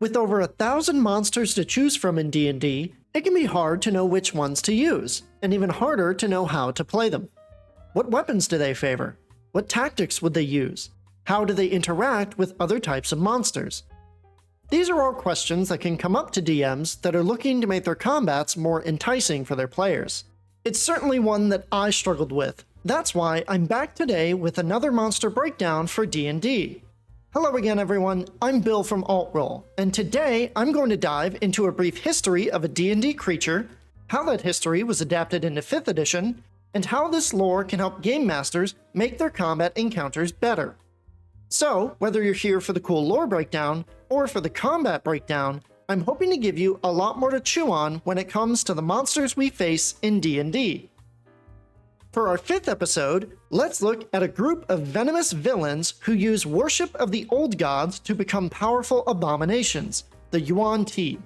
With over 1,000 monsters to choose from in D&D, it can be hard to know which ones to use, and even harder to know how to play them. What weapons do they favor? What tactics would they use? How do they interact with other types of monsters? These are all questions that can come up to DMs that are looking to make their combats more enticing for their players. It's certainly one that I struggled with. That's why I'm back today with another monster breakdown for D&D. Hello again everyone, I'm Bill from Altroll, and today I'm going to dive into a brief history of a D&D creature, how that history was adapted into 5th edition, and how this lore can help game masters make their combat encounters better. So, whether you're here for the cool lore breakdown, or for the combat breakdown, I'm hoping to give you a lot more to chew on when it comes to the monsters we face in D&D. For our 5th episode, let's look at a group of venomous villains who use worship of the old gods to become powerful abominations, the Yuan-ti.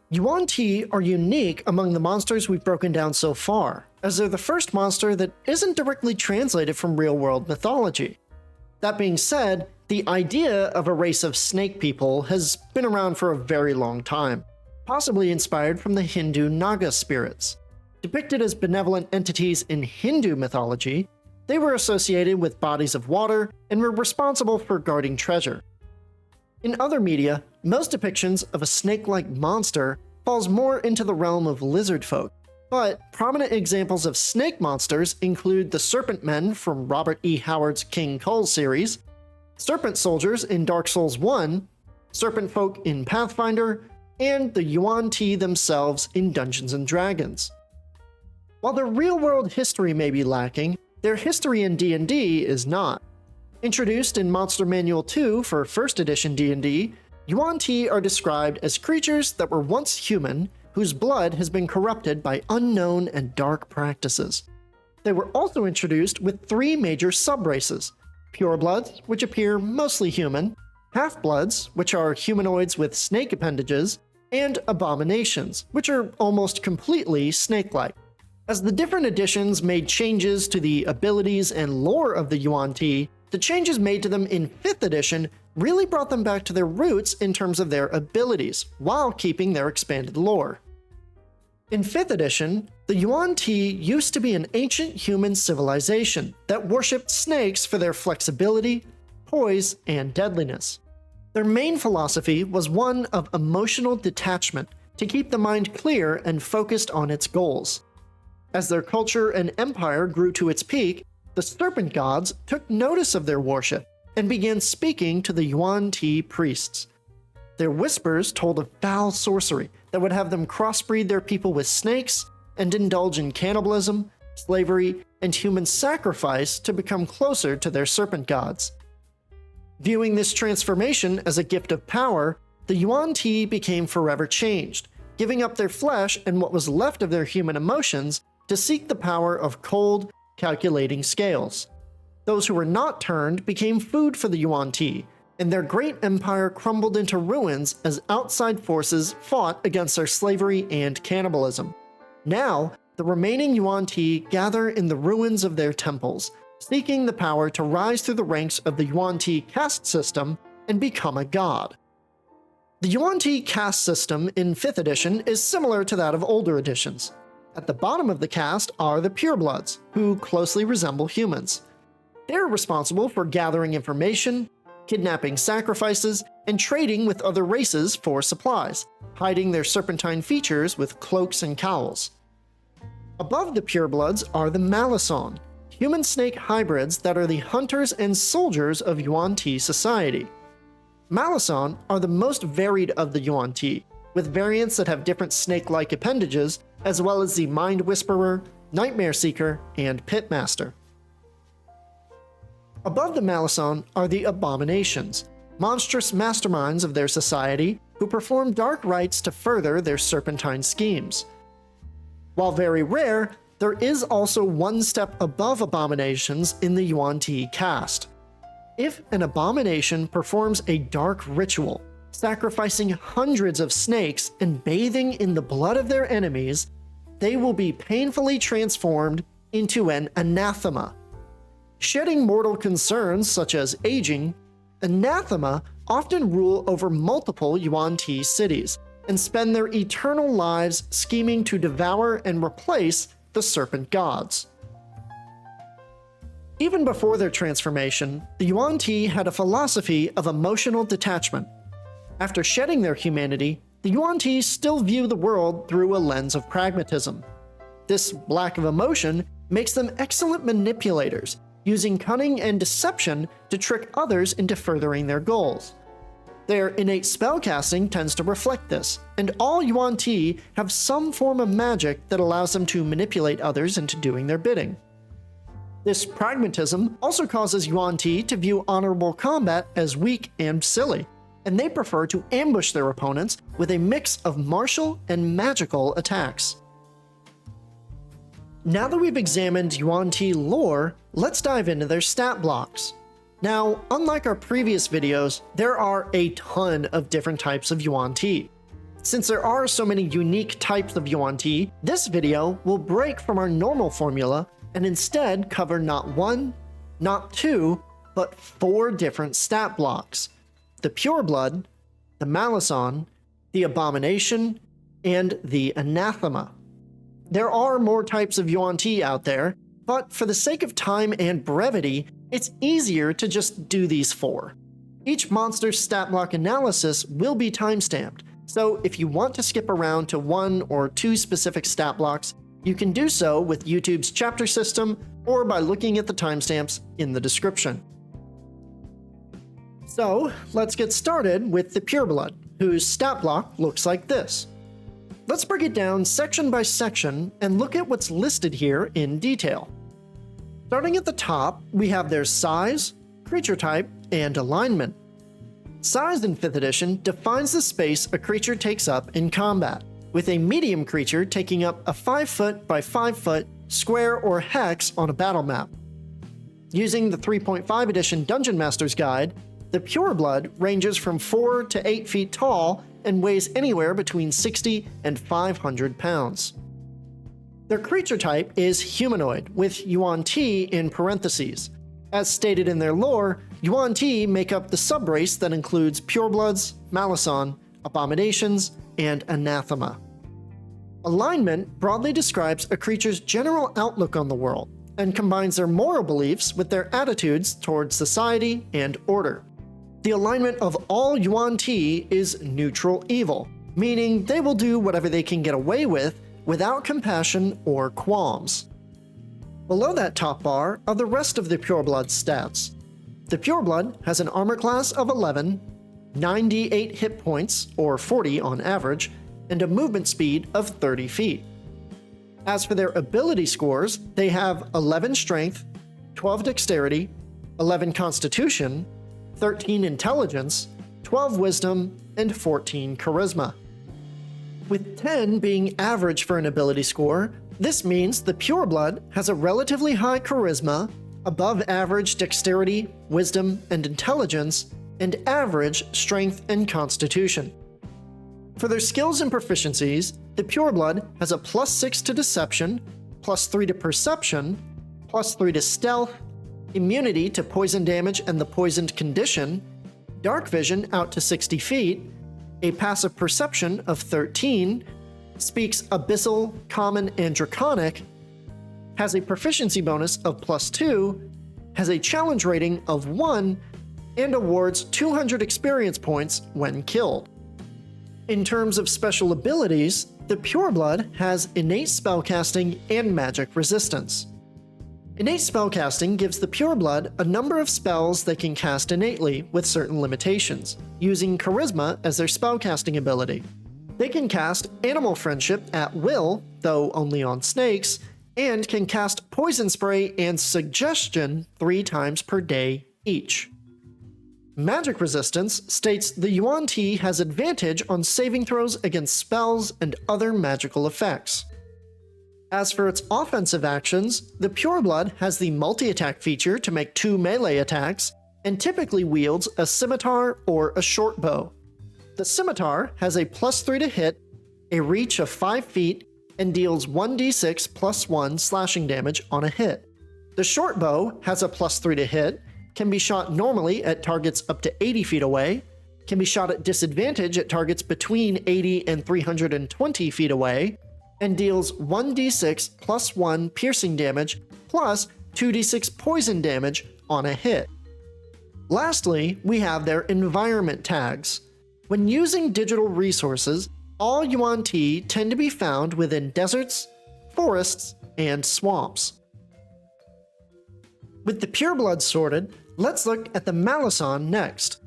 Yuan-ti are unique among the monsters we've broken down so far, as they're the first monster that isn't directly translated from real-world mythology. That being said, the idea of a race of snake people has been around for a very long time, possibly inspired from the Hindu Naga spirits. Depicted as benevolent entities in Hindu mythology, they were associated with bodies of water and were responsible for guarding treasure. In other media, most depictions of a snake-like monster falls more into the realm of lizard folk, but prominent examples of snake monsters include the Serpent Men from Robert E. Howard's King Kull series, Serpent Soldiers in Dark Souls 1, Serpent Folk in Pathfinder, and the Yuan-ti themselves in Dungeons & Dragons. While their real-world history may be lacking, their history in D&D is not. Introduced in Monster Manual 2 for 1st edition D&D, Yuan-ti are described as creatures that were once human, whose blood has been corrupted by unknown and dark practices. They were also introduced with 3 major subraces: Purebloods, which appear mostly human, Half-bloods, which are humanoids with snake appendages, and Abominations, which are almost completely snake-like. As the different editions made changes to the abilities and lore of the Yuan-ti, the changes made to them in 5th edition really brought them back to their roots in terms of their abilities, while keeping their expanded lore. In 5th edition, the Yuan-ti used to be an ancient human civilization that worshipped snakes for their flexibility, poise, and deadliness. Their main philosophy was one of emotional detachment to keep the mind clear and focused on its goals. As their culture and empire grew to its peak, the serpent gods took notice of their worship and began speaking to the Yuan-ti priests. Their whispers told of foul sorcery that would have them crossbreed their people with snakes and indulge in cannibalism, slavery, and human sacrifice to become closer to their serpent gods. Viewing this transformation as a gift of power, the Yuan-ti became forever changed, giving up their flesh and what was left of their human emotions to seek the power of cold, calculating scales. Those who were not turned became food for the Yuan-ti, and their great empire crumbled into ruins as outside forces fought against their slavery and cannibalism. Now, the remaining Yuan-ti gather in the ruins of their temples, seeking the power to rise through the ranks of the Yuan-ti caste system and become a god. The Yuan-ti caste system in 5th edition is similar to that of older editions. At the bottom of the caste are the Purebloods, who closely resemble humans. They're responsible for gathering information, kidnapping sacrifices, and trading with other races for supplies, hiding their serpentine features with cloaks and cowls. Above the Purebloods are the Malison, human-snake hybrids that are the hunters and soldiers of Yuan-ti society. Malison are the most varied of the Yuan-ti, with variants that have different snake-like appendages, as well as the Mind Whisperer, Nightmare Seeker, and Pitmaster. Above the Malison are the Abominations, monstrous masterminds of their society who perform dark rites to further their serpentine schemes. While very rare, there is also one step above Abominations in the Yuan-ti caste. If an Abomination performs a dark ritual, sacrificing hundreds of snakes and bathing in the blood of their enemies, they will be painfully transformed into an Anathema. Shedding mortal concerns such as aging, Anathema often rule over multiple Yuan-ti cities and spend their eternal lives scheming to devour and replace the serpent gods. Even before their transformation, the Yuan-ti had a philosophy of emotional detachment. After shedding their humanity, the Yuan-ti still view the world through a lens of pragmatism. This lack of emotion makes them excellent manipulators, using cunning and deception to trick others into furthering their goals. Their innate spellcasting tends to reflect this, and all Yuan-ti have some form of magic that allows them to manipulate others into doing their bidding. This pragmatism also causes Yuan-ti to view honorable combat as weak and silly, and they prefer to ambush their opponents with a mix of martial and magical attacks. Now that we've examined Yuan-ti lore, let's dive into their stat blocks. Now, unlike our previous videos, there are a ton of different types of Yuan-ti. Since there are so many unique types of Yuan-ti, this video will break from our normal formula and instead cover not one, not two, but 4 different stat blocks: the Pureblood, the Malison, the Abomination, and the Anathema. There are more types of Yuan-ti out there, but for the sake of time and brevity, it's easier to just do these 4. Each monster's stat block analysis will be timestamped, so if you want to skip around to 1 or 2 specific stat blocks, you can do so with YouTube's chapter system or by looking at the timestamps in the description. So, let's get started with the Pureblood, whose stat block looks like this. Let's break it down section by section and look at what's listed here in detail. Starting at the top, we have their size, creature type, and alignment. Size in 5th edition defines the space a creature takes up in combat, with a medium creature taking up a 5 foot by 5 foot square or hex on a battle map. Using the 3.5 edition Dungeon Master's Guide, the Pureblood ranges from 4 to 8 feet tall and weighs anywhere between 60 and 500 pounds. Their creature type is humanoid, with Yuan-ti in parentheses. As stated in their lore, Yuan-ti make up the subrace that includes Purebloods, Malison, Abominations, and Anathema. Alignment broadly describes a creature's general outlook on the world, and combines their moral beliefs with their attitudes towards society and order. The alignment of all Yuan-ti is neutral evil, meaning they will do whatever they can get away with without compassion or qualms. Below that top bar are the rest of the Pureblood stats. The Pureblood has an armor class of 11, 98 hit points, or 40 on average, and a movement speed of 30 feet. As for their ability scores, they have 11 strength, 12 dexterity, 11 constitution, 13 intelligence, 12 wisdom, and 14 charisma. With 10 being average for an ability score, this means the Pureblood has a relatively high charisma, above average dexterity, wisdom, and intelligence, and average strength and constitution. For their skills and proficiencies, the Pureblood has a +6 to deception, +3 to perception, +3 to stealth, immunity to poison damage and the poisoned condition, dark vision out to 60 feet, a passive perception of 13, speaks Abyssal, Common, and Draconic, has a proficiency bonus of +2, has a challenge rating of 1, and awards 200 experience points when killed. In terms of special abilities, the Pureblood has innate spellcasting and magic resistance. Innate spellcasting gives the Pureblood a number of spells they can cast innately with certain limitations, using Charisma as their spellcasting ability. They can cast Animal Friendship at will, though only on snakes, and can cast Poison Spray and Suggestion 3 times per day each. Magic resistance states the Yuan-ti has advantage on saving throws against spells and other magical effects. As for its offensive actions, the Pureblood has the multi-attack feature to make 2 melee attacks, and typically wields a scimitar or a short bow. The scimitar has a +3 to hit, a reach of 5 feet, and deals 1d6 +1 slashing damage on a hit. The short bow has a +3 to hit, can be shot normally at targets up to 80 feet away, can be shot at disadvantage at targets between 80 and 320 feet away, and deals 1d6 plus 1 piercing damage plus 2d6 poison damage on a hit. Lastly, we have their environment tags. When using digital resources, all Yuan-ti tend to be found within deserts, forests, and swamps. With the Pureblood sorted, let's look at the Malison next.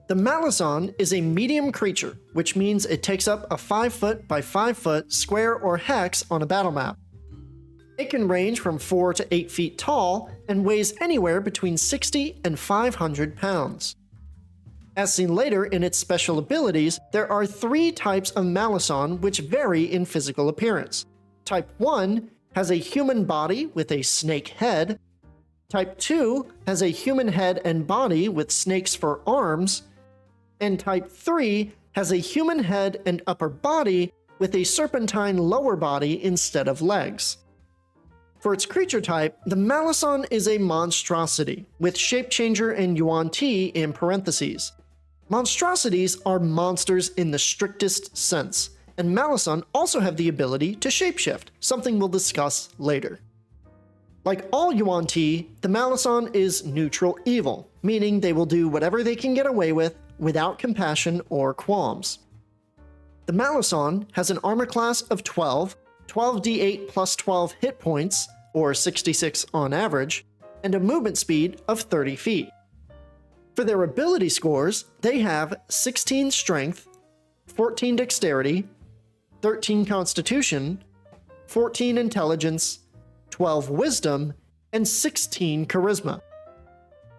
The Malison is a medium creature, which means it takes up a 5 foot by 5 foot square or hex on a battle map. It can range from 4 to 8 feet tall and weighs anywhere between 60 and 500 pounds. As seen later in its special abilities, there are 3 types of Malison which vary in physical appearance. Type 1 has a human body with a snake head. Type 2 has a human head and body with snakes for arms. And Type 3 has a human head and upper body with a serpentine lower body instead of legs. For its creature type, the Malison is a monstrosity, with Shapechanger and Yuan-ti in parentheses. Monstrosities are monsters in the strictest sense, and Malison also have the ability to shapeshift, something we'll discuss later. Like all Yuan-ti, the Malison is neutral evil, meaning they will do whatever they can get away with without compassion or qualms. The Malison has an armor class of 12, 12d8 plus 12 hit points, or 66 on average, and a movement speed of 30 feet. For their ability scores, they have 16 strength, 14 dexterity, 13 constitution, 14 intelligence, 12 wisdom, and 16 charisma.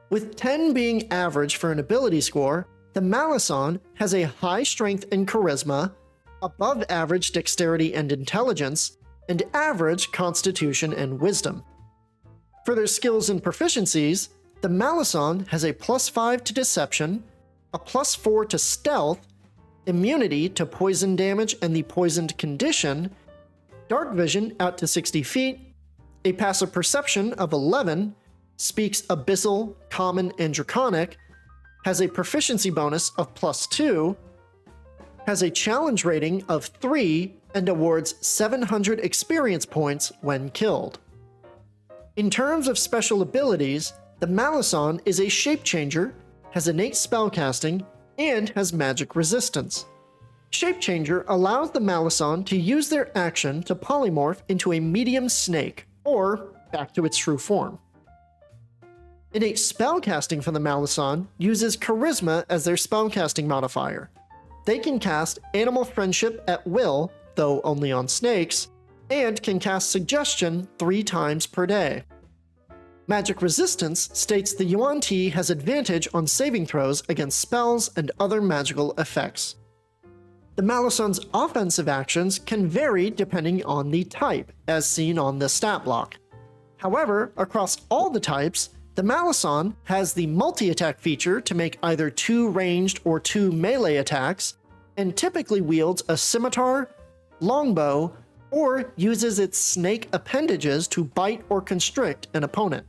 With 10 being average for an ability score, the Malison has a high strength and charisma, above average dexterity and intelligence, and average constitution and wisdom. For their skills and proficiencies, the Malison has a +5 to deception, a +4 to stealth, immunity to poison damage and the poisoned condition, dark vision out to 60 feet, a passive perception of 11, speaks Abyssal, Common, and Draconic, has a proficiency bonus of +2, has a challenge rating of 3, and awards 700 experience points when killed. In terms of special abilities, the Malison is a Shapechanger, has innate spellcasting, and has magic resistance. Shapechanger allows the Malison to use their action to polymorph into a medium snake, or back to its true form. Innate spellcasting for the Malison uses Charisma as their spellcasting modifier. They can cast Animal Friendship at will, though only on snakes, and can cast Suggestion 3 times per day. Magic Resistance states the Yuan-ti has advantage on saving throws against spells and other magical effects. The Malison's offensive actions can vary depending on the type, as seen on the stat block. However, across all the types, the Malison has the multi-attack feature to make either 2 ranged or 2 melee attacks, and typically wields a scimitar, longbow, or uses its snake appendages to bite or constrict an opponent.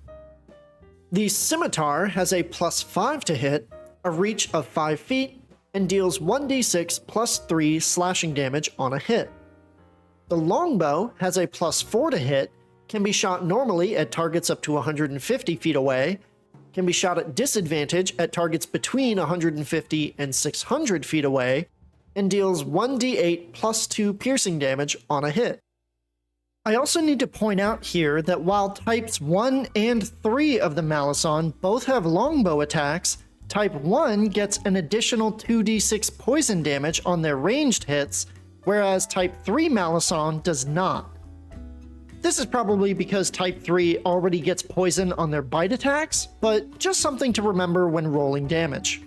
The scimitar has a +5 to hit, a reach of 5 feet, and deals 1d6 plus 3 slashing damage on a hit. The longbow has a +4 to hit, can be shot normally at targets up to 150 feet away, can be shot at disadvantage at targets between 150 and 600 feet away, and deals 1d8 plus 2 piercing damage on a hit. I also need to point out here that while types 1 and 3 of the Malison both have longbow attacks, type 1 gets an additional 2d6 poison damage on their ranged hits, whereas type 3 Malison does not. This is probably because type 3 already gets poison on their bite attacks, but just something to remember when rolling damage.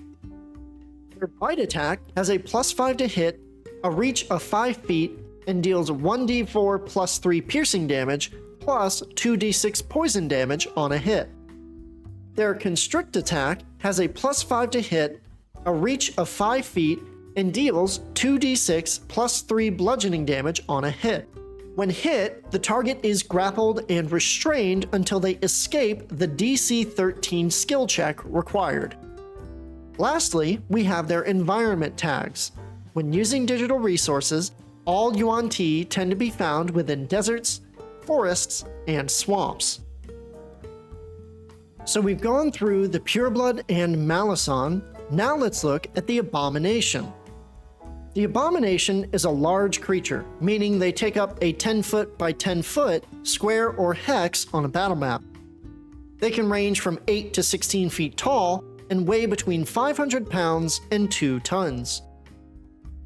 Their bite attack has a +5 to hit, a reach of 5 feet, and deals 1d4 plus 3 piercing damage, plus 2d6 poison damage on a hit. Their constrict attack has a +5 to hit, a reach of 5 feet, and deals 2d6 plus 3 bludgeoning damage on a hit. When hit, the target is grappled and restrained until they escape the DC 13 skill check required. Lastly, we have their environment tags. When using digital resources, all Yuan-ti tend to be found within deserts, forests, and swamps. So we've gone through the Pureblood and Malison. Now let's look at the Abomination. The Abomination is a large creature, meaning they take up a 10-foot by 10-foot square or hex on a battle map. They can range from 8 to 16 feet tall and weigh between 500 pounds and 2 tons.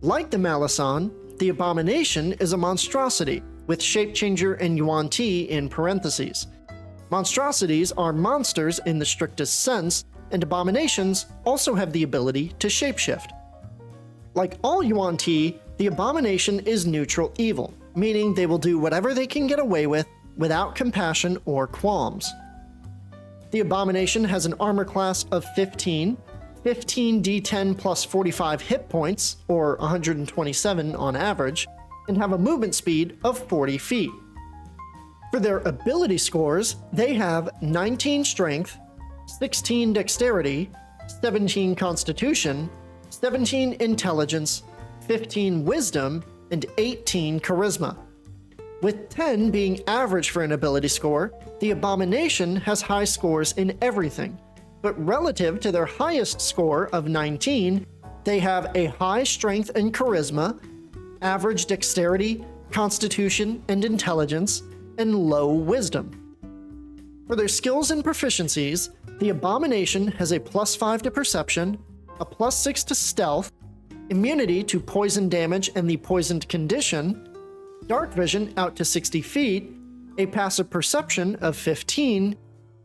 Like the Malison, the Abomination is a monstrosity, with Shapechanger and Yuan-ti in parentheses. Monstrosities are monsters in the strictest sense, and abominations also have the ability to shapeshift. Like all Yuan-ti, the Abomination is neutral evil, meaning they will do whatever they can get away with without compassion or qualms. The Abomination has an armor class of 15 d10 plus 45 hit points, or 127 on average, and have a movement speed of 40 feet. For their ability scores, they have 19 strength, 16 dexterity, 17 constitution, 17 intelligence, 15 wisdom, and 18 charisma. With 10 being average for an ability score, the Abomination has high scores in everything, but relative to their highest score of 19, they have a high strength and charisma, average dexterity, constitution, and intelligence, and low wisdom. For their skills and proficiencies, the Abomination has a +5 to perception, a +6 to stealth, immunity to poison damage and the poisoned condition, dark vision out to 60 feet, a passive perception of 15,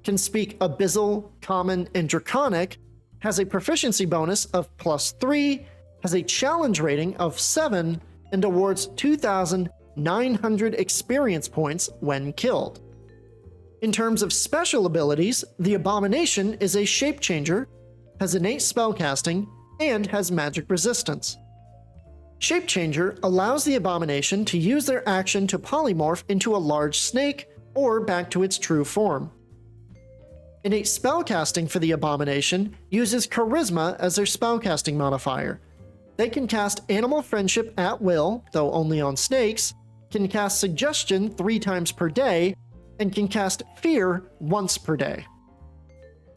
can speak Abyssal, Common, and Draconic, has a proficiency bonus of +3, has a challenge rating of 7, and awards 2,900 experience points when killed. In terms of special abilities, the Abomination is a Shapechanger, has innate spellcasting, and has magic resistance. Shapechanger allows the Abomination to use their action to polymorph into a large snake or back to its true form. Innate spellcasting for the Abomination uses Charisma as their spellcasting modifier. They can cast Animal Friendship at will, though only on snakes, can cast Suggestion 3 times per day, and can cast Fear once per day.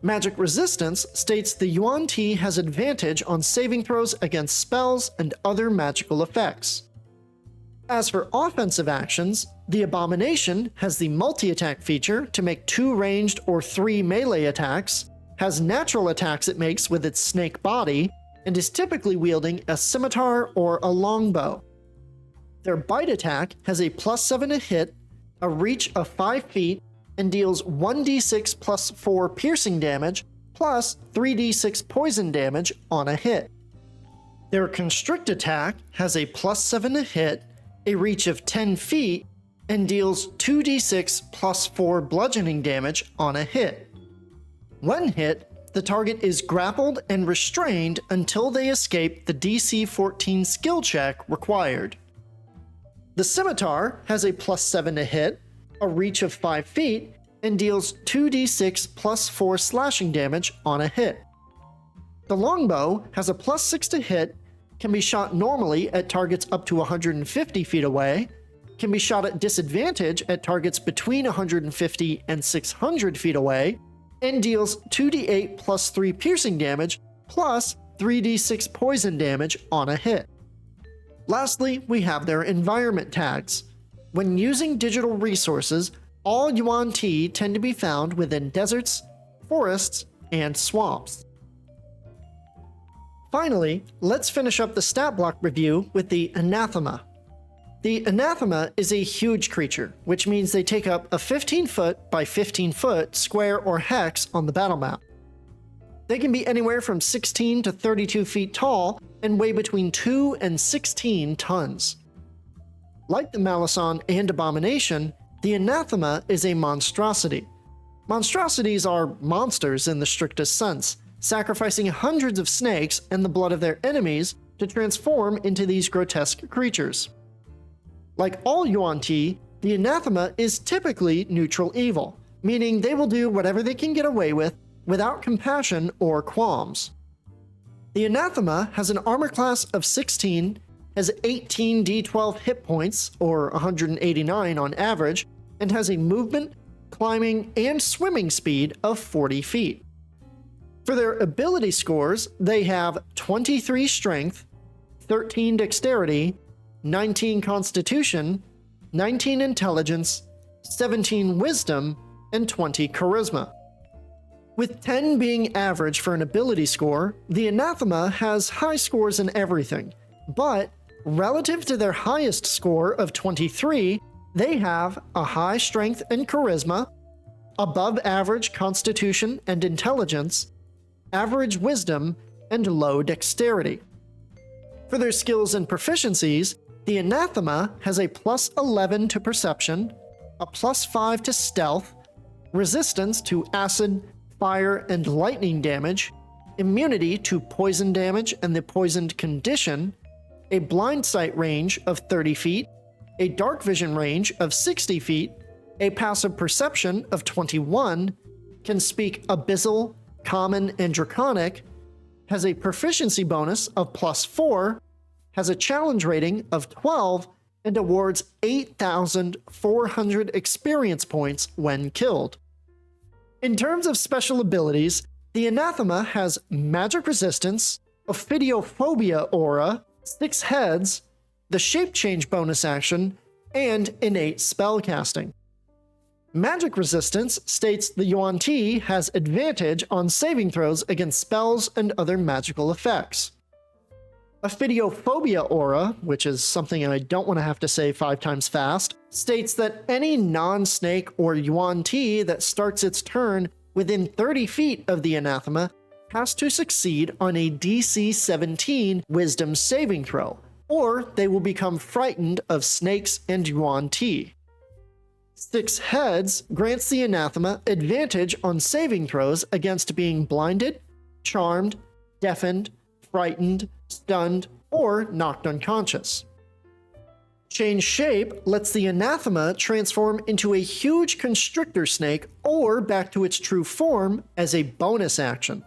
Magic Resistance states the Yuan-ti has advantage on saving throws against spells and other magical effects. As for offensive actions, the Abomination has the multi-attack feature to make 2 ranged or 3 melee attacks, has natural attacks it makes with its snake body, and is typically wielding a scimitar or a longbow. Their bite attack has a +7 to hit, a reach of 5 feet, and deals 1d6 plus 4 piercing damage plus 3d6 poison damage on a hit. Their constrict attack has a +7 to hit, a reach of 10 feet, and deals 2d6 plus 4 bludgeoning damage on a hit. When hit, the target is grappled and restrained until they escape the DC 14 skill check required. The scimitar has a +7 to hit, a reach of 5 feet, and deals 2d6 plus 4 slashing damage on a hit. The longbow has a +6 to hit, can be shot normally at targets up to 150 feet away, can be shot at disadvantage at targets between 150 and 600 feet away, and deals 2d8 plus 3 piercing damage plus 3d6 poison damage on a hit. Lastly, we have their environment tags. When using digital resources, all Yuan-ti tend to be found within deserts, forests, and swamps. Finally, let's finish up the stat block review with the Anathema. The Anathema is a huge creature, which means they take up a 15-foot by 15-foot square or hex on the battle map. They can be anywhere from 16 to 32 feet tall and weigh between 2 and 16 tons. Like the Malison and Abomination, the Anathema is a monstrosity. Monstrosities are monsters in the strictest sense, sacrificing hundreds of snakes and the blood of their enemies to transform into these grotesque creatures. Like all Yuan-ti, the Anathema is typically neutral evil, meaning they will do whatever they can get away with without compassion or qualms. The Anathema has an armor class of 16, has 18 d12 hit points, or 189 on average, and has a movement, climbing, and swimming speed of 40 feet. For their ability scores, they have 23 strength, 13 dexterity, 19 constitution, 19 intelligence, 17 wisdom, and 20 charisma. With 10 being average for an ability score, the Anathema has high scores in everything, but relative to their highest score of 23, they have a high strength and charisma, above average constitution and intelligence, average wisdom, and low dexterity. For their skills and proficiencies, the Anathema has a plus 11 to perception, a plus 5 to stealth, resistance to acid, fire, and lightning damage, immunity to poison damage and the poisoned condition, a blind sight range of 30 feet, a dark vision range of 60 feet, a passive perception of 21, can speak Abyssal, Common, and Draconic, has a proficiency bonus of plus 4, has a challenge rating of 12, and awards 8,400 experience points when killed. In terms of special abilities, the Anathema has magic resistance, Ophidiophobia aura, 6 heads, the shape change bonus action, and innate spellcasting. Magic resistance states the Yuan-ti has advantage on saving throws against spells and other magical effects. Ophidiophobia aura, which is something I don't want to have to say 5 times fast, states that any non-snake or Yuan-ti that starts its turn within 30 feet of the Anathema has to succeed on a DC 17 Wisdom saving throw, or they will become frightened of snakes and Yuan-ti. 6 heads grants the Anathema advantage on saving throws against being blinded, charmed, deafened, frightened, stunned, or knocked unconscious. Change shape lets the Anathema transform into a huge constrictor snake or back to its true form as a bonus action.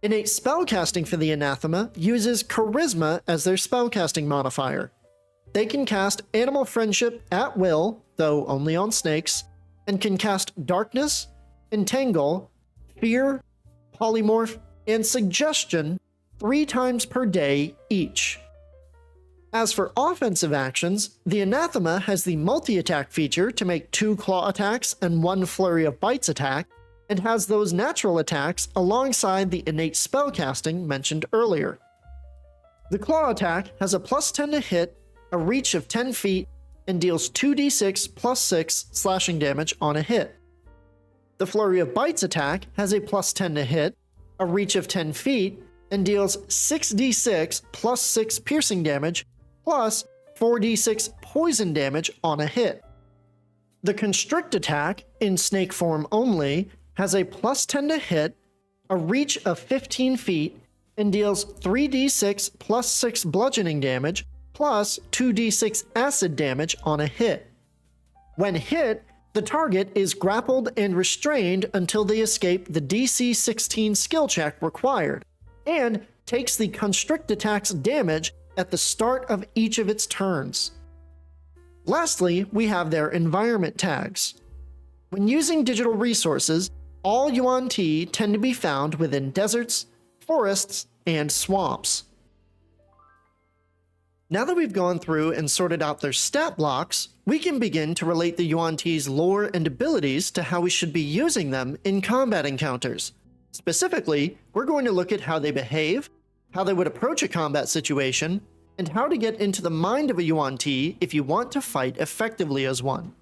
Innate spellcasting for the Anathema uses Charisma as their spellcasting modifier. They can cast Animal Friendship at will, though only on snakes, and can cast Darkness, Entangle, Fear, Polymorph, and Suggestion 3 times per day each. As for offensive actions, the Anathema has the multi-attack feature to make 2 claw attacks and 1 flurry of bites attack, and has those natural attacks alongside the innate spellcasting mentioned earlier. The claw attack has a plus 10 to hit, a reach of 10 feet, and deals 2d6 plus 6 slashing damage on a hit. The flurry of bites attack has a plus 10 to hit, a reach of 10 feet, and deals 6d6 plus 6 piercing damage, plus 4d6 poison damage on a hit. The Constrict attack, in snake form only, has a plus 10 to hit, a reach of 15 feet, and deals 3d6 plus 6 bludgeoning damage, plus 2d6 acid damage on a hit. When hit, the target is grappled and restrained until they escape the DC 16 skill check required, and takes the Constrict attack's damage at the start of each of its turns. Lastly, we have their environment tags. When using digital resources, all Yuan-ti tend to be found within deserts, forests, and swamps. Now that we've gone through and sorted out their stat blocks, we can begin to relate the Yuan-ti's lore and abilities to how we should be using them in combat encounters. Specifically, we're going to look at how they behave, how they would approach a combat situation, and how to get into the mind of a Yuan-ti if you want to fight effectively as one.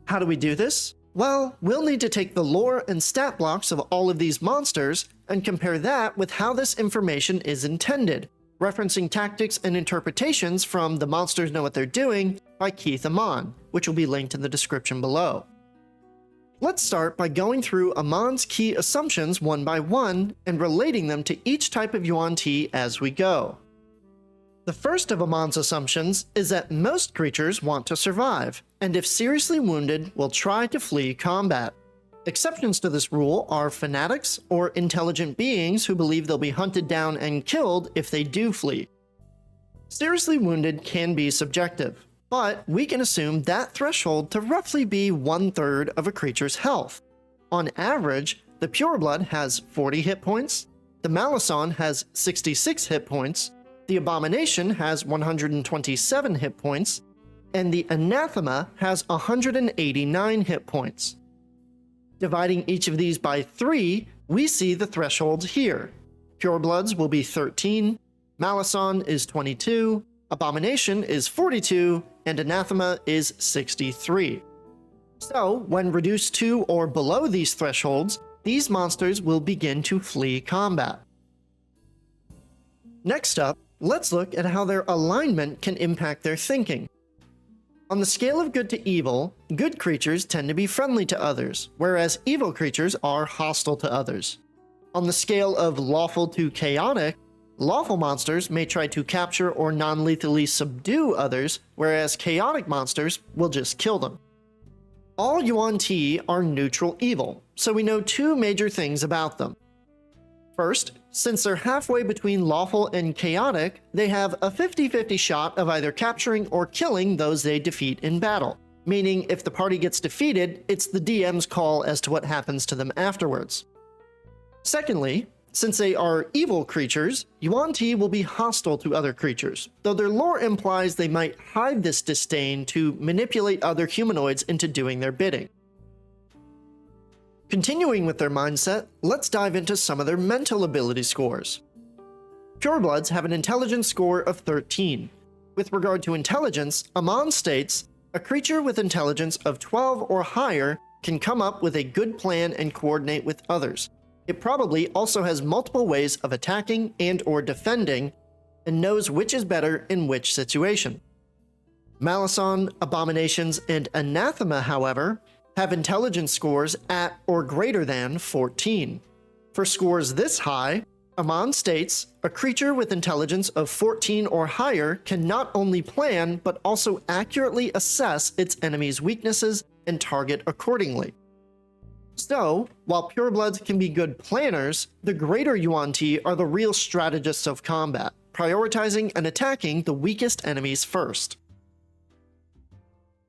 How do we do this? Well, we'll need to take the lore and stat blocks of all of these monsters and compare that with how this information is intended, referencing tactics and interpretations from The Monsters Know What They're Doing by Keith Amon, which will be linked in the description below. Let's start by going through Amon's key assumptions one by one and relating them to each type of Yuan-ti as we go. The first of Amon's assumptions is that most creatures want to survive, and if seriously wounded, will try to flee combat. Exceptions to this rule are fanatics or intelligent beings who believe they'll be hunted down and killed if they do flee. Seriously wounded can be subjective, but we can assume that threshold to roughly be 1/3 of a creature's health. On average, the Pureblood has 40 hit points, the Malison has 66 hit points, the Abomination has 127 hit points, and the Anathema has 189 hit points. Dividing each of these by 3, we see the thresholds here. Purebloods will be 13, Malison is 22, Abomination is 42, and Anathema is 63. So, when reduced to or below these thresholds, these monsters will begin to flee combat. Next up, let's look at how their alignment can impact their thinking. On the scale of good to evil, good creatures tend to be friendly to others, whereas evil creatures are hostile to others. On the scale of lawful to chaotic, lawful monsters may try to capture or non-lethally subdue others, whereas chaotic monsters will just kill them. All Yuan-ti are neutral evil, so we know 2 major things about them. First, since they're halfway between lawful and chaotic, they have a 50-50 shot of either capturing or killing those they defeat in battle, meaning if the party gets defeated, it's the DM's call as to what happens to them afterwards. Secondly, since they are evil creatures, Yuan-ti will be hostile to other creatures, though their lore implies they might hide this disdain to manipulate other humanoids into doing their bidding. Continuing with their mindset, let's dive into some of their mental ability scores. Purebloods have an intelligence score of 13. With regard to intelligence, Amon states, a creature with intelligence of 12 or higher can come up with a good plan and coordinate with others. It probably also has multiple ways of attacking and or defending, and knows which is better in which situation. Malison, Abominations, and Anathema, however, have intelligence scores at or greater than 14. For scores this high, Amon states, a creature with intelligence of 14 or higher can not only plan, but also accurately assess its enemy's weaknesses and target accordingly. So, while Purebloods can be good planners, the greater Yuan-ti are the real strategists of combat, prioritizing and attacking the weakest enemies first.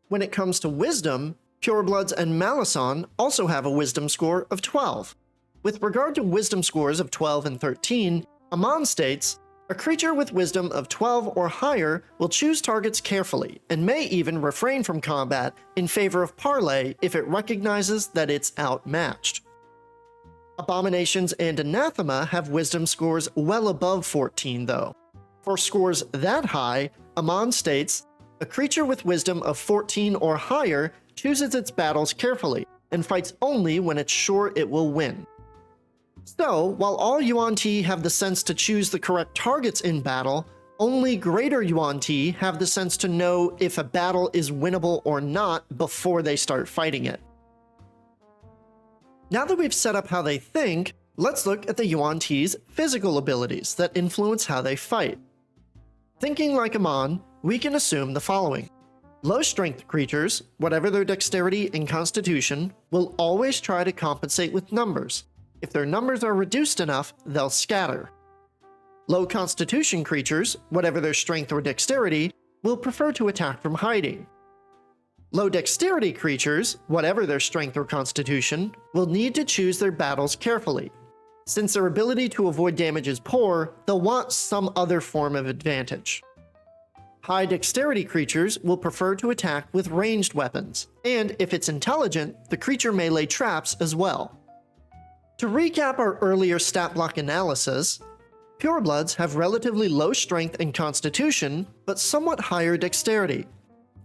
When it comes to wisdom, Purebloods and Malison also have a wisdom score of 12. With regard to wisdom scores of 12 and 13, Amon states, a creature with wisdom of 12 or higher will choose targets carefully, and may even refrain from combat in favor of parley if it recognizes that it's outmatched. Abominations and Anathema have wisdom scores well above 14 though. For scores that high, Amon states, a creature with wisdom of 14 or higher chooses its battles carefully, and fights only when it's sure it will win. So, while all Yuan-ti have the sense to choose the correct targets in battle, only greater Yuan-ti have the sense to know if a battle is winnable or not before they start fighting it. Now that we've set up how they think, let's look at the Yuan-ti's physical abilities that influence how they fight. Thinking like Amon, we can assume the following. Low-strength creatures, whatever their dexterity and constitution, will always try to compensate with numbers. If their numbers are reduced enough, they'll scatter. Low constitution creatures, whatever their strength or dexterity, will prefer to attack from hiding. Low dexterity creatures, whatever their strength or constitution, will need to choose their battles carefully. Since their ability to avoid damage is poor, they'll want some other form of advantage. High dexterity creatures will prefer to attack with ranged weapons, and if it's intelligent, the creature may lay traps as well. To recap our earlier stat block analysis, Purebloods have relatively low strength and constitution, but somewhat higher dexterity.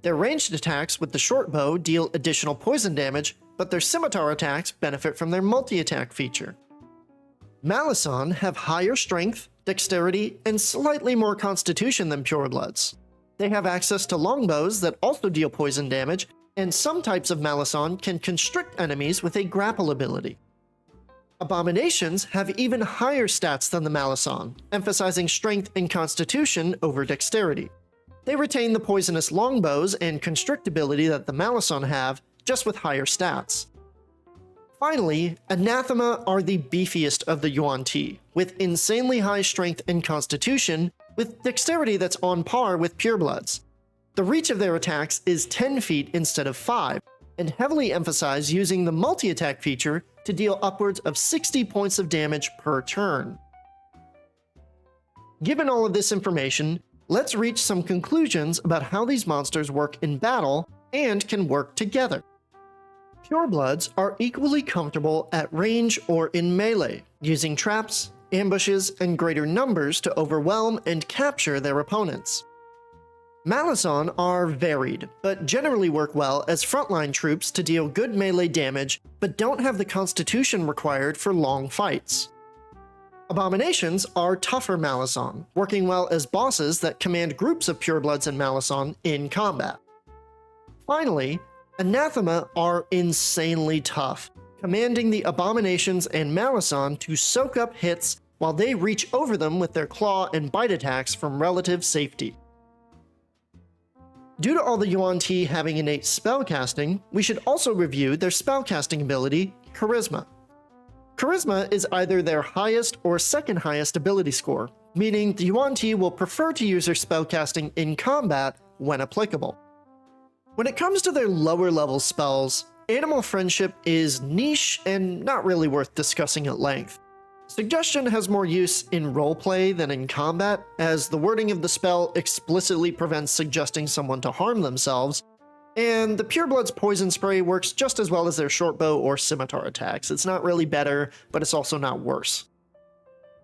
Their ranged attacks with the short bow deal additional poison damage, but their scimitar attacks benefit from their multi-attack feature. Malison have higher strength, dexterity, and slightly more constitution than Purebloods. They have access to longbows that also deal poison damage, and some types of Malison can constrict enemies with a grapple ability. Abominations have even higher stats than the Malison, emphasizing strength and constitution over dexterity. They retain the poisonous longbows and constrict ability that the Malison have, just with higher stats. Finally, Anathema are the beefiest of the Yuan-ti, with insanely high strength and constitution, with dexterity that's on par with purebloods. The reach of their attacks is 10 feet instead of 5, and heavily emphasize using the multi-attack feature to deal upwards of 60 points of damage per turn. Given all of this information, let's reach some conclusions about how these monsters work in battle and can work together. Purebloods are equally comfortable at range or in melee, using traps, ambushes, and greater numbers to overwhelm and capture their opponents. Malison are varied, but generally work well as frontline troops to deal good melee damage, but don't have the constitution required for long fights. Abominations are tougher Malison, working well as bosses that command groups of purebloods and Malison in combat. Finally, Anathema are insanely tough, commanding the Abominations and Malison to soak up hits while they reach over them with their claw and bite attacks from relative safety. Due to all the Yuan-ti having innate spellcasting, we should also review their spellcasting ability, Charisma. Charisma is either their highest or second highest ability score, meaning the Yuan-ti will prefer to use their spellcasting in combat when applicable. When it comes to their lower level spells, Animal Friendship is niche and not really worth discussing at length. Suggestion has more use in roleplay than in combat, as the wording of the spell explicitly prevents suggesting someone to harm themselves, and the Pureblood's Poison Spray works just as well as their shortbow or scimitar attacks. It's not really better, but it's also not worse.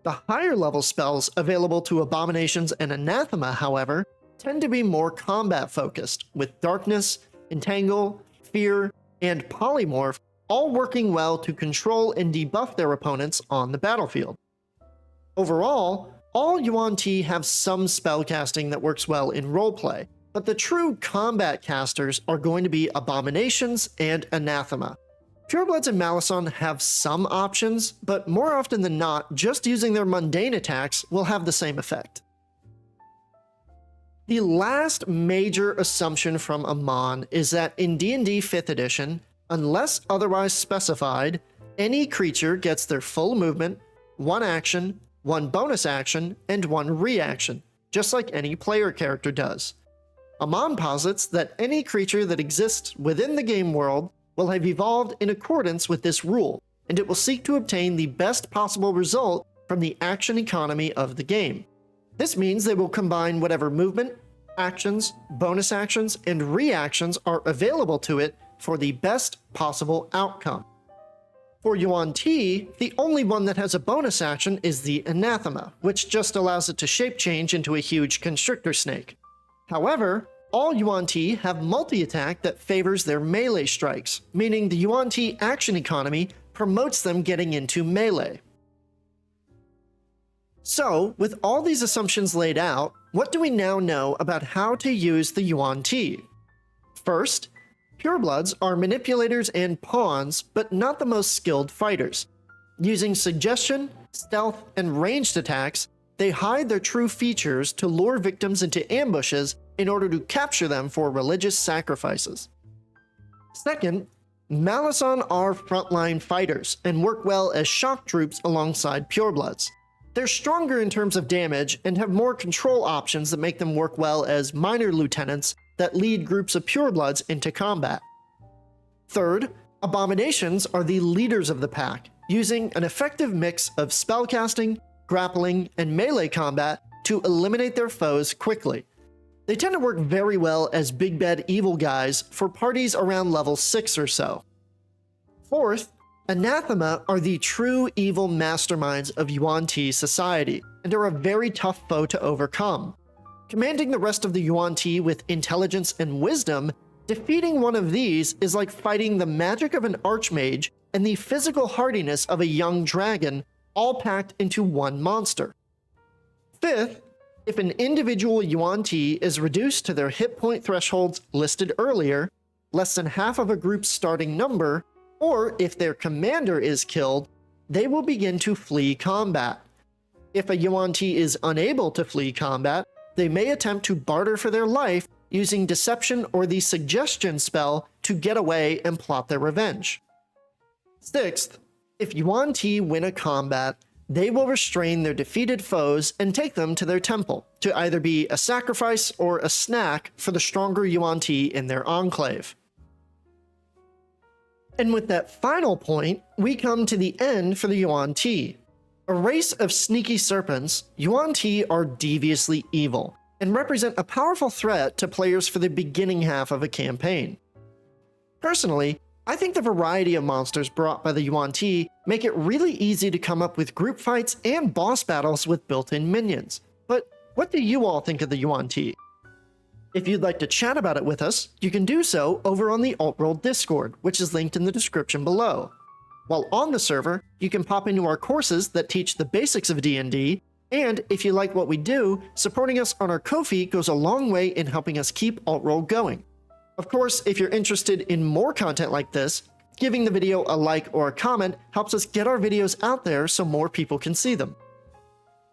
The higher level spells available to Abominations and Anathema, however, tend to be more combat focused, with Darkness, Entangle, Fear, and Polymorph all working well to control and debuff their opponents on the battlefield. Overall, all Yuan-ti have some spellcasting that works well in roleplay, but the true combat casters are going to be Abominations and Anathema. Purebloods and Malison have some options, but more often than not, just using their mundane attacks will have the same effect. The last major assumption from Amon is that in D&D 5th edition, unless otherwise specified, any creature gets their full movement, 1 action, 1 bonus action, and 1 reaction, just like any player character does. Amon posits that any creature that exists within the game world will have evolved in accordance with this rule, and it will seek to obtain the best possible result from the action economy of the game. This means they will combine whatever movement, actions, bonus actions, and reactions are available to it for the best possible outcome. For Yuan-ti, the only one that has a bonus action is the Anathema, which just allows it to shape change into a huge constrictor snake. However, all Yuan-ti have multi-attack that favors their melee strikes, meaning the Yuan-ti action economy promotes them getting into melee. So, with all these assumptions laid out, what do we now know about how to use the Yuan-ti? First, Purebloods are manipulators and pawns, but not the most skilled fighters. Using suggestion, stealth, and ranged attacks, they hide their true features to lure victims into ambushes in order to capture them for religious sacrifices. Second, Malison are frontline fighters and work well as shock troops alongside Purebloods. They're stronger in terms of damage and have more control options that make them work well as minor lieutenants that lead groups of purebloods into combat. Third, Abominations are the leaders of the pack, using an effective mix of spellcasting, grappling, and melee combat to eliminate their foes quickly. They tend to work very well as big bad evil guys for parties around level 6 or so. Fourth, Anathema are the true evil masterminds of Yuan-ti society, and are a very tough foe to overcome. Commanding the rest of the Yuan-ti with intelligence and wisdom, defeating one of these is like fighting the magic of an archmage and the physical hardiness of a young dragon, all packed into one monster. Fifth, if an individual Yuan-ti is reduced to their hit point thresholds listed earlier, less than half of a group's starting number, or if their commander is killed, they will begin to flee combat. If a Yuan-ti is unable to flee combat, they may attempt to barter for their life using deception or the suggestion spell to get away and plot their revenge. Sixth, if Yuan-ti win a combat, they will restrain their defeated foes and take them to their temple, to either be a sacrifice or a snack for the stronger Yuan-ti in their enclave. And with that final point, we come to the end for the Yuan-ti. A race of sneaky serpents, Yuan-ti are deviously evil, and represent a powerful threat to players for the beginning half of a campaign. Personally, I think the variety of monsters brought by the Yuan-ti make it really easy to come up with group fights and boss battles with built-in minions. But what do you all think of the Yuan-ti? If you'd like to chat about it with us, you can do so over on the Alt-World Discord, which is linked in the description below. While on the server, you can pop into our courses that teach the basics of D&D, and if you like what we do, supporting us on our Ko-fi goes a long way in helping us keep Alt-World going. Of course, if you're interested in more content like this, giving the video a like or a comment helps us get our videos out there so more people can see them.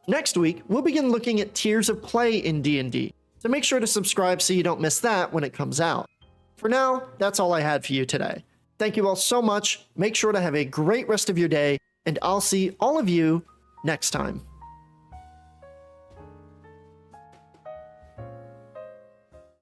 Next week, we'll begin looking at tiers of play in D&D, so make sure to subscribe so you don't miss that when it comes out. For now, that's all I had for you today. Thank you all so much, make sure to have a great rest of your day, and I'll see all of you next time.